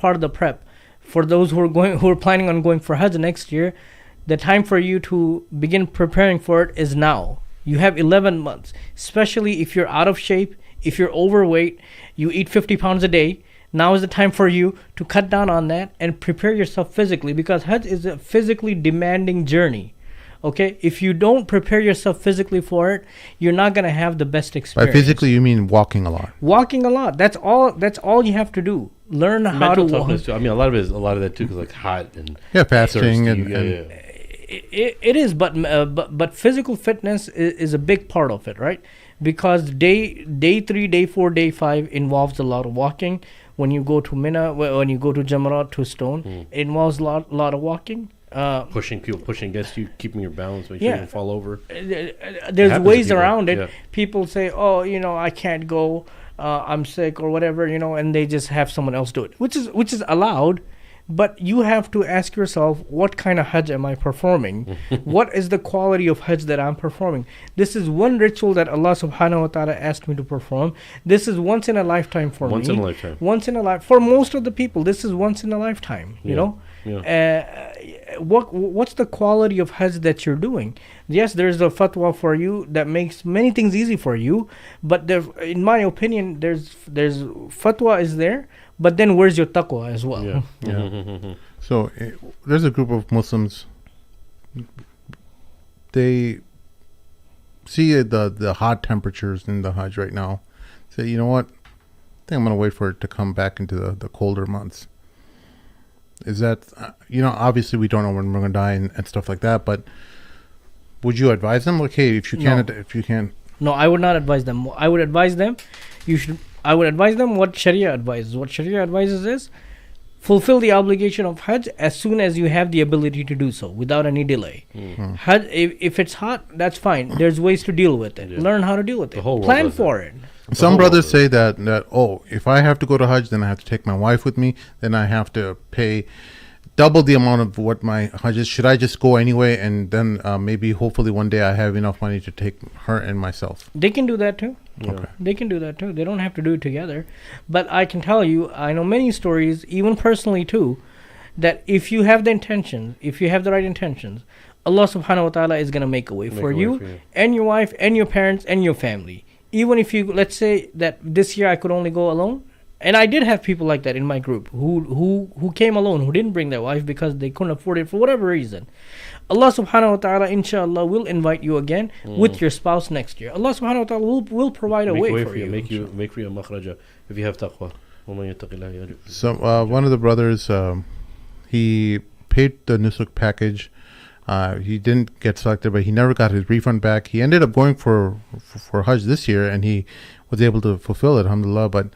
part of the prep. For those who are planning on going for Hajj next year, the time for you to begin preparing for it is now. You have 11 months, especially if you're out of shape, if you're overweight, you eat 50 pounds a day. Now is the time for you to cut down on that and prepare yourself physically, because Hajj is a physically demanding journey. Okay, if you don't prepare yourself physically for it, you're not going to have the best experience. By physically, you mean walking a lot. Walking a lot. That's all you have to do. Learn how to walk. Too. I mean, a lot of that too, because like hot and fasting and It is, but physical fitness is a big part of it, right? Because day 3, day 4, day 5 involves a lot of walking. When you go to Mina, when you go to Jamarat to Stone, it involves a lot of walking. Pushing against you, keeping your balance, make sure you don't fall over. There's ways around it. Yeah. People say, "Oh, I can't go. I'm sick or whatever," and they just have someone else do it, which is allowed. But you have to ask yourself, what kind of Hajj am I performing? What is the quality of Hajj that I'm performing? This is one ritual that Allah subhanahu wa ta'ala asked me to perform. This is once in a lifetime for me. Once in a lifetime. For most of the people, this is once in a lifetime, you know? Yeah. What's the quality of Hajj that you're doing? Yes, there's a fatwa for you that makes many things easy for you, but in my opinion, there's fatwa is there, but then where's your taqwa as well? Yeah. Yeah. So there's a group of Muslims. They see the hot temperatures in the Hajj right now. Say, you know what? I think I'm going to wait for it to come back into the colder months. Is that, obviously we don't know when we're going to die and stuff like that, but would you advise them? Okay, if you can. No, I would not advise them. I would advise them, I would advise them what Sharia advises. What Sharia advises is fulfill the obligation of Hajj as soon as you have the ability to do so without any delay. Mm-hmm. Hajj, if it's hot, that's fine. There's ways to deal with it. Yeah. Learn how to deal with it. Plan for it. Some brothers say that if I have to go to Hajj, then I have to take my wife with me. Then I have to pay double the amount of what my Hajj is. Should I just go anyway? And then maybe hopefully one day I have enough money to take her and myself. They can do that too. Yeah. Okay. They can do that too. They don't have to do it together. But I can tell you, I know many stories, even personally too, that if you have the intentions, if you have the right intentions, Allah subhanahu wa ta'ala is going to make a way for you and your wife and your parents and your family. Even if you, let's say that this year I could only go alone, and I did have people like that in my group who came alone, who didn't bring their wife because they couldn't afford it for whatever reason. Allah subhanahu wa ta'ala, inshallah, will invite you again with your spouse next year. Allah subhanahu wa ta'ala will provide a way for you. Make for you a makhraja if you have taqwa. So one of the brothers, he paid the nusuk package. He didn't get selected, but he never got his refund back. He ended up going for Hajj this year, and he was able to fulfill it, alhamdulillah, but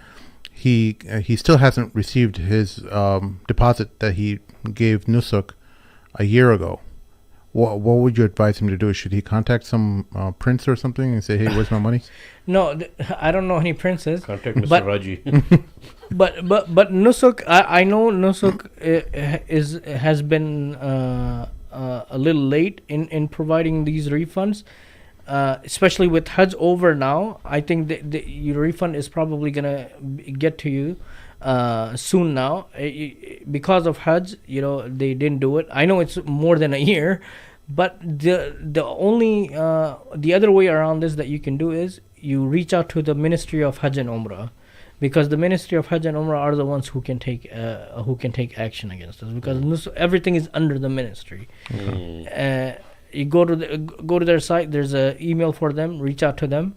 he still hasn't received his deposit that he gave nusuk a year ago. What would you advise him to do? Should he contact some prince or something and say, "Hey, where's my money"? No, I don't know any princes. Contact Mr. Raji. but nusuk, I know nusuk has been a little late in providing these refunds, especially with Hajj over now. I think your refund is probably gonna get to you soon now. Because of Hajj, they didn't do it. I know it's more than a year, but the only the other way around this that you can do is you reach out to the Ministry of Hajj and Umrah, because the Ministry of Hajj and Umrah are the ones who can take action against us, because everything is under the ministry. You go to their site. There's an email for them. Reach out to them.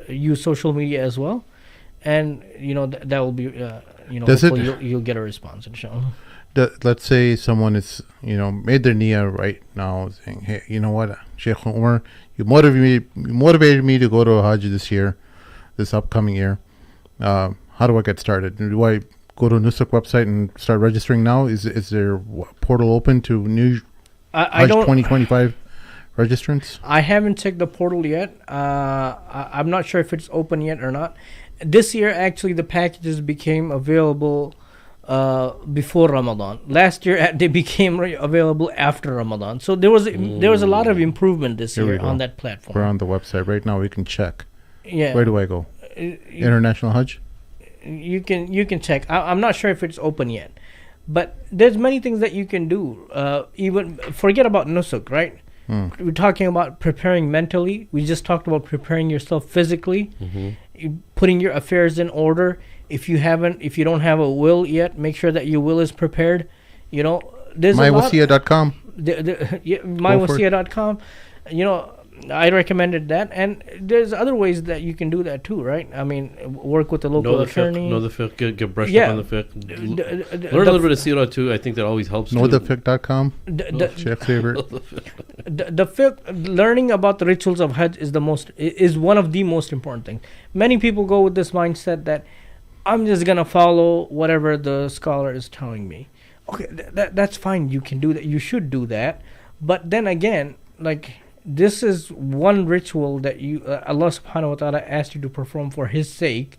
Use social media as well, and that will be you'll get a response, inshallah. Let's say someone is made their niyyah right now, saying, "Hey, you know what, Sheikh Umar, you motivated me to go to Hajj this upcoming year. How do I get started? Do I go to a Nusuk website and start registering now? Is there a portal open to new Hajj 2025 registrants? I haven't checked the portal yet. I'm not sure if it's open yet or not. This year, actually, the packages became available before Ramadan. Last year, they became available after Ramadan. So there was a lot of improvement this year on that platform. We're on the website right now. We can check. Yeah. Where do I go? International Hajj? you can check. I'm not sure if it's open yet, but there's many things that you can do. Even forget about nusuk, right? We're talking about preparing mentally. We just talked about preparing yourself physically, putting your affairs in order. If you don't have a will yet, make sure that your will is prepared. You know, there's mywasiya.com. Mywasiya.com. You know, I recommended that, and there's other ways that you can do that too, right? I mean, work with the local attorney. Know the fiqh, get brushed up on the fiqh. Learn a little bit of seerah too. I think that always helps. Knowthefiqh.com. Chef's favorite. The fiqh, learning about the rituals of hajj is one of the most important things. Many people go with this mindset that I'm just gonna follow whatever the scholar is telling me. Okay, that's fine. You can do that. You should do that. But then again, like, this is one ritual that Allah subhanahu wa ta'ala asked you to perform for His sake.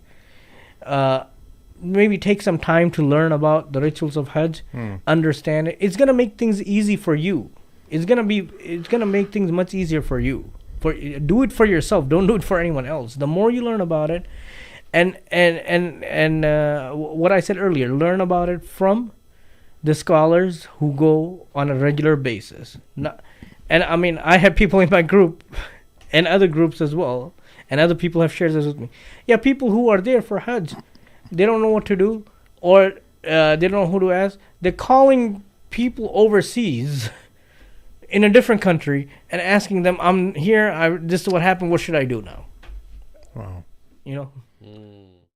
Maybe take some time to learn about the rituals of hajj, understand it. It's gonna make things easy for you. It's gonna make things much easier for you. Do it for yourself. Don't do it for anyone else. The more you learn about it, and what I said earlier, learn about it from the scholars who go on a regular basis. And I mean, I have people in my group and other groups as well, and other people have shared this with me. Yeah, people who are there for hajj, they don't know what to do, or they don't know who to ask. They're calling people overseas in a different country and asking them, I'm here, this is what happened, what should I do now? Wow. You know?